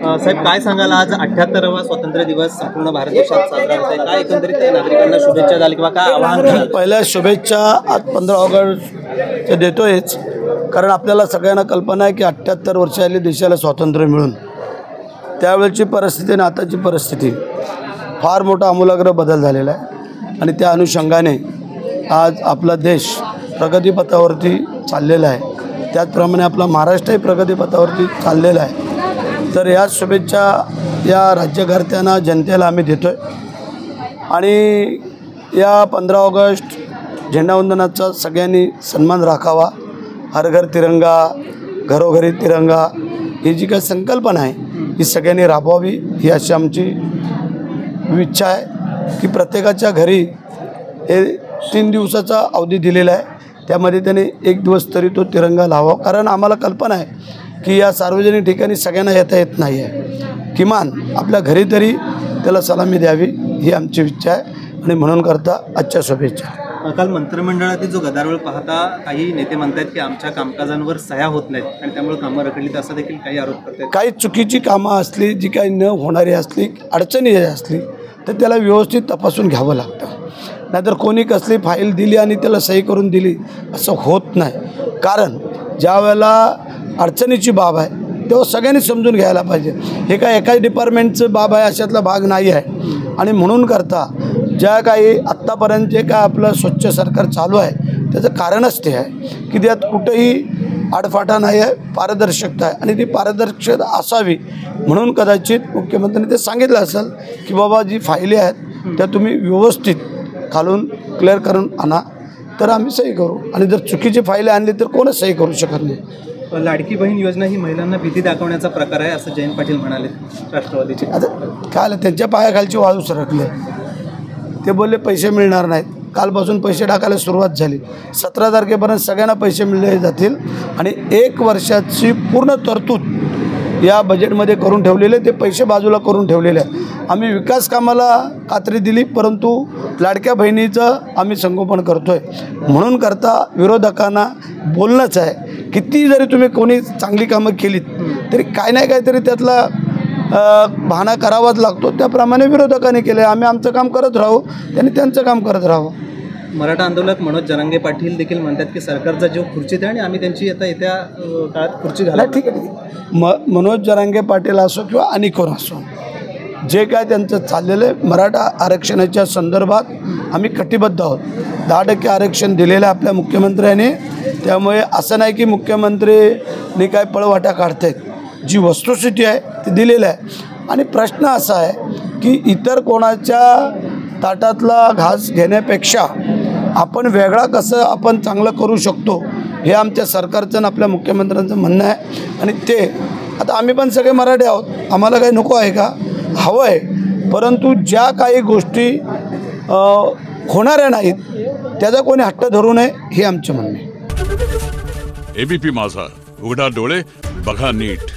साहेब काय सांगाल, आज 78वा स्वातंत्र्य दिवस संपूर्ण भारत देशात साजरा होत आहे, काय एकंदरीत नागरिकांना शुभेच्छा द्याल किंवा काय आवाहन? पहिल्या शुभेच्छा आज 15 ऑगस्ट देतोयच, कारण आपल्याला सगळ्यांना कल्पना आहे की 78 वर्ष आली देशाला स्वातंत्र्य मिळून. त्यावेळची परिस्थिती आणि आताची परिस्थिती फार मोठा आमूलाग्र बदल झालेला आहे आणि त्या अनुषंगाने आज आपला देश प्रगतीपथावरती चाललेला आहे. त्याचप्रमाणे आपला महाराष्ट्रही प्रगतीपथावरती चाललेला आहे. तर या शुभेच्छा या राज्यकर्त्यांना जनतेला आम्ही देतो आहे आणि या 15 ऑगस्ट झेंडावंदनाचा सगळ्यांनी सन्मान राखावा. हर घर तिरंगा, घरोघरी तिरंगा ही जी काही संकल्पना आहे ही सगळ्यांनी राबवावी, ही अशी आमची इच्छा आहे की प्रत्येकाच्या घरी हे 3 दिवसाचा अवधी दिलेला आहे, त्यामध्ये त्याने 1 दिवस तरी तो तिरंगा लावा. कारण आम्हाला कल्पना आहे की या सार्वजनिक ठिकाणी सगळ्यांना येता येत नाही आहे, किमान आपल्या घरी तरी त्याला सलामी द्यावी ही आमची इच्छा आहे आणि म्हणून करता आजच्या शुभेच्छा. काल मंत्रिमंडळातील जो गदारोळ पाहता काही नेते म्हणतात की आमच्या कामकाजांवर सह्या होत नाहीत आणि त्यामुळे कामं रखडलीत, असं देखील काही आरोप करतात. काही चुकीची कामं असली, जी काही न होणारी असली, अडचणी असली तर त्याला व्यवस्थित तपासून घ्यावं लागतं. नाहीतर कोणी कसली फाईल दिली आणि त्याला सही करून दिली असं होत नाही. कारण ज्या वेळेला अडचणीची बाब आहे तेव्हा सगळ्यांनी समजून घ्यायला पाहिजे. हे काय एकाच डिपार्टमेंटचं बाब आहे अशातला भाग नाही आहे. आणि म्हणून करता ज्या काही आत्तापर्यंत जे काय आपलं स्वच्छ सरकार चालू आहे त्याचं कारणच ते आहे की त्यात कुठंही आडफाटा नाही आहे, पारदर्शकता आहे आणि ती पारदर्शकता असावी म्हणून कदाचित मुख्यमंत्र्यांनी ते सांगितलं असेल की बाबा जी फायली आहेत त्या तुम्ही व्यवस्थित खालून क्लिअर करून आणा तर आम्ही सही करू. आणि जर चुकीची फायली आणली तर कोणच सही करू शकत नाही. लाडकी बहीण योजना ही महिलांना भीती दाखवण्याचा प्रकार आहे असं जयंत पाटील म्हणाले, राष्ट्रवादीचे. आता काय आलं, त्यांच्या पायाखालची वाळू सरकले. ते बोलले पैसे मिळणार नाहीत. कालपासून पैसे टाकायला सुरुवात झाली. 17 तारखेपर्यंत सगळ्यांना पैसे मिळले जातील आणि 1 वर्षाची पूर्ण तरतूद या बजेटमध्ये करून ठेवलेले, ते पैसे बाजूला करून ठेवलेले आहेत. आम्ही विकास कामाला खात्री दिली, परंतु लाडक्या बहिणीचं आम्ही संगोपन करतो आहे. म्हणून करता विरोधकांना बोलणंच आहे, किती जरी तुम्ही कोणी चांगली कामं केलीत तरी काय नाही काहीतरी त्यातला बहाणा करावाच लागतो. त्याप्रमाणे विरोधकांनी केले. आम्ही आमचं काम करत राहू, त्यांनी त्यांचं काम करत राहू. मराठा आंदोलक मनोज जरांगे पाटील देखील म्हणतात की सरकारचा जो खुर्चीत आहे आणि आम्ही त्यांची आता येत्या काळात खुर्ची घाला. ठीक आहे, मनोज जरांगे पाटील असो किंवा आणि कोण असो, जे काय त्यांचं चाललेलं आहे मराठा आरक्षणाच्या संदर्भात आम्ही कटिबद्ध आहोत. 10% आरक्षण दिलेलं आहे आपल्या मुख्यमंत्र्यांनी. त्यामुळे असं नाही की मुख्यमंत्रीनी काय पळवाटा काढतायत. जी वस्तुस्थिती आहे ती दिलेलं आहे. आणि प्रश्न असा आहे की इतर कोणाच्या ताटातला घास घेण्यापेक्षा आपण वेगळा कसं आपण चांगलं करू शकतो हे आमच्या सरकारचं आणि आपल्या मुख्यमंत्र्यांचं म्हणणं आहे. आणि ते आता आम्ही पण सगळे मराठी आहोत, आम्हाला काही नको आहे का? हवं आहे, परंतु ज्या काही गोष्टी होणाऱ्या नाहीत त्याचा कोणी हट्ट धरू नये हे आमचं म्हणणं आहे. एबीपी माझा, उघडा डोळे बघा नीट.